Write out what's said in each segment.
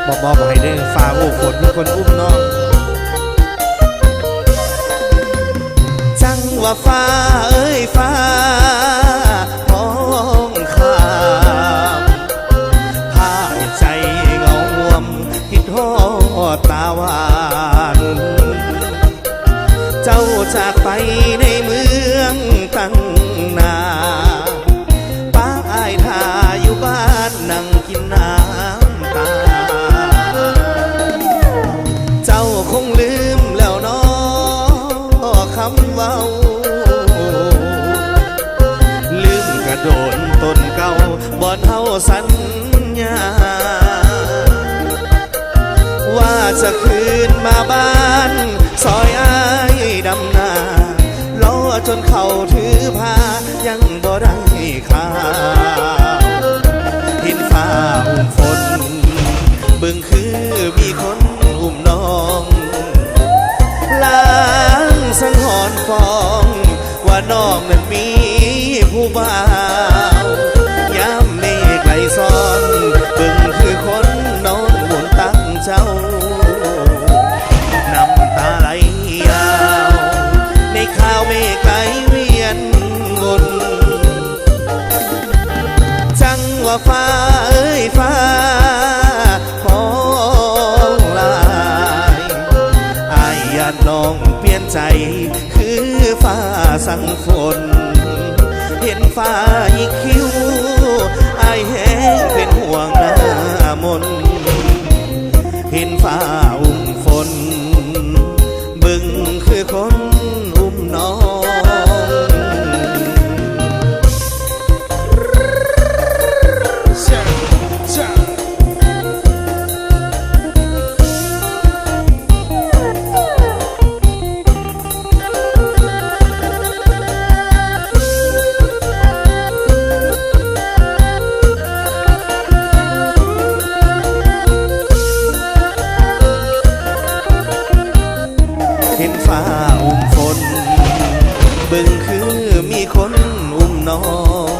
บอกให้ได้ฟ้าโอ้ฝนเป็นคนอุ้มน้องจังว่าฟ้าเอ้ยฟ้าห้องข้ามพาใจเงาห่วมคิดฮอดตาหวานเจ้าจากไปในเมืองตั้งนานป้าอายท่าอยู่บ้านนั่งกินน้ำตาเจ้าคงลืมแล้วน้อคำเว้าลืมกระโดนต้นเก่าบ่เฮาสัญญาว่าจะคืนมาบ้านซอยอ้ายดำนาล้อจนเขาถือผ้ายังบ่ได้ค่าเห็นฟ้าอุ้มฝนเบิ่งคือมีคนอุ้มน้องล้างสังหรณ์ฟองว่าน้องนั้นมีผู้บ่าวยามเมฆไหลซ้อนเบิ่งคือคนนอนบนตักเจ้าน้ำตาไหลยาวในข่าวเมฆไหลเวียนวนจังว่าฟ้าเอ้ยฟ้าของลายอายญาติน้องเปลี่ยนใจคือฟ้าสั่งฝนเห็นฟ้ายิกคิ้วอายแห้งเป็นห่วงหน้ามนเห็นฟ้าอุ้มฝนบึงคือคนอุ้มน้องเห็นฟ้าอุ้มฝนบึงคือมีคนอุ้มน้อง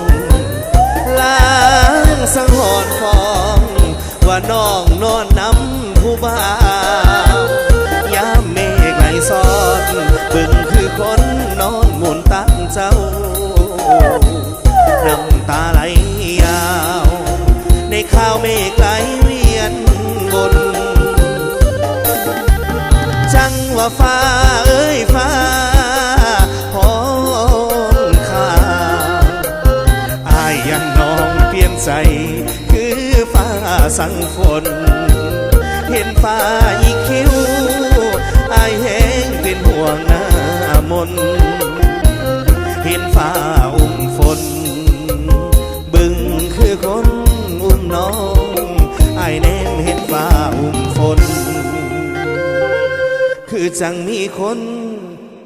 ล้างสังหรณ์ฟองว่าน้องนอนน้ำผู้บ่าวยามเมฆไหลซ้อนบึงคือคนนอนหมุนตั้งเจ้าน้ำตาไหลยาวในข่าวเมฆไหลเวียนวนจังว่าฟ้าเอ้ยฟ้าห้องข้ามอายยังน้องเปลี่ยนใจคือฟ้าสั่งฝนเห็นฟ้ายิกคิ้วอายแห้งเป็นห่วงหน้ามนเห็นฟ้าอุ้มฝนบึงคือคนอุ้มน้องอายแนมเห็นฟ้าอุ้มฝนคือจังมีคน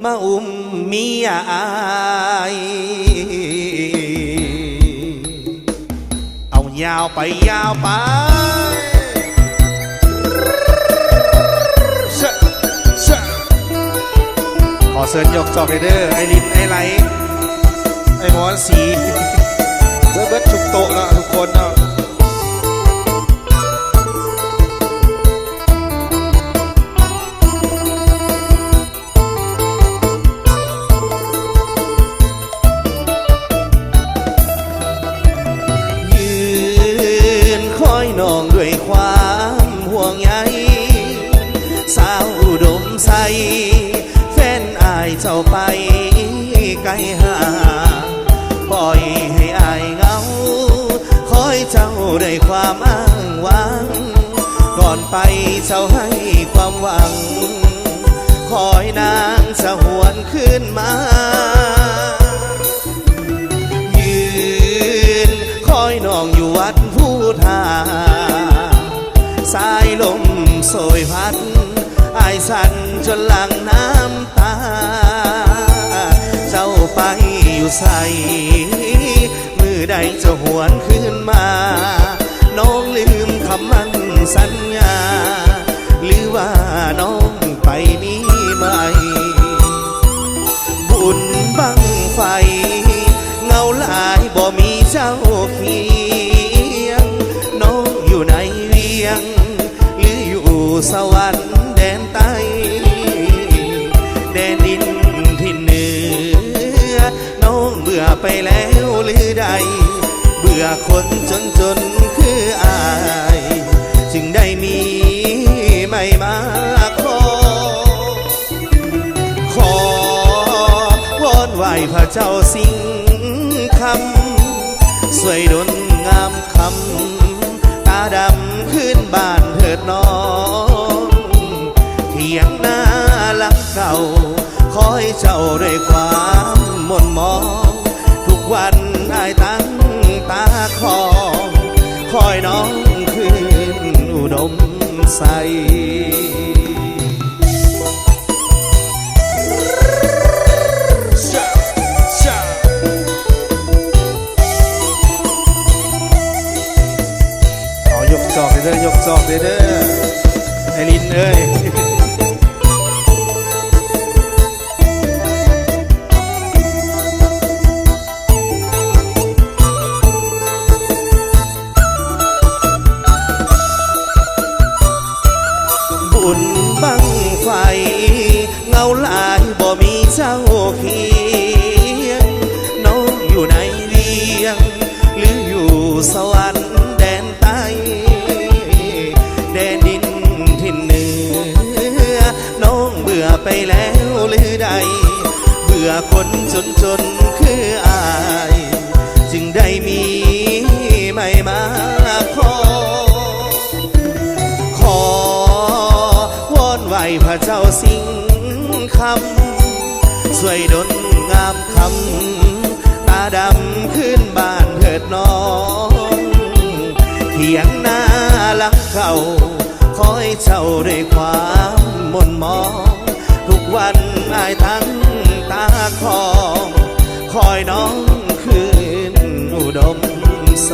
มาอุ้มเมียอายเอายาวไปยาวไปขอเชิญยกจอกเด้อไอรินไอไหลไอหมอนสีเบิดทุกโต๊ะนะทุกคนนะน้องด้วยความห่วงใยสาวอุดมใสแฟนอายเจ้าไปไกลห่างปล่อยให้อายเหงาคอยเจ้าได้ความอ้างว้างก่อนไปเจ้าให้ความหวังคอยนางจะหวนขึ้นมายืนคอยน้องอยู่วัดผู้ทาสายลมโสยพัดอายสั่นจนหลั่งน้ำตาเจ้าไปอยู่ใส่มือใดจะหวนขึ้นมาน้องลืมคำมั่นสัญญาหรือว่าน้องไปนี้ไหมบุญบังไฟเงาหลายบ่มีเจ้าเคียงน้องอยู่ในเวียง สวรรค์แดนใต้แดนดินที่เหนือน้องเบื่อไปแล้วหรือใดเบื่อคนจนคืออายจึงได้มีไม่มาขอวอนไหวพระเจ้าสิ่งคำสวยดลงามคำตาดำขึ้นบ้านเถิดน้องเถียงหน้าหลังเก่าคอยเจ้าด้วยความมนมองทุกวันอายตั้งตาคอยน้องคืนอุดมใสยกจอกเด้อยกจอกเด้อไอลินเอ้ยบุญบังไฟเงาลายบ่มีเจ้าเคียงน้องอยู่ในเวียงหรืออยู่สวรรค์แดนใต้แดนดินที่เหนือน้องเบื่อไปแล้วหรือใดเบื่อคนจนคืออายจึงได้มีไม่มาวอนไหวพระเจ้าสิ่งคำสวยดลงามคำตาดำขึ้นบ้านเถิดน้องเถียงหน้าหลังเก่าคอยเจ้าด้วยความมนมองทุกวันอายทั้งตาคอยน้องคืนอุดมใส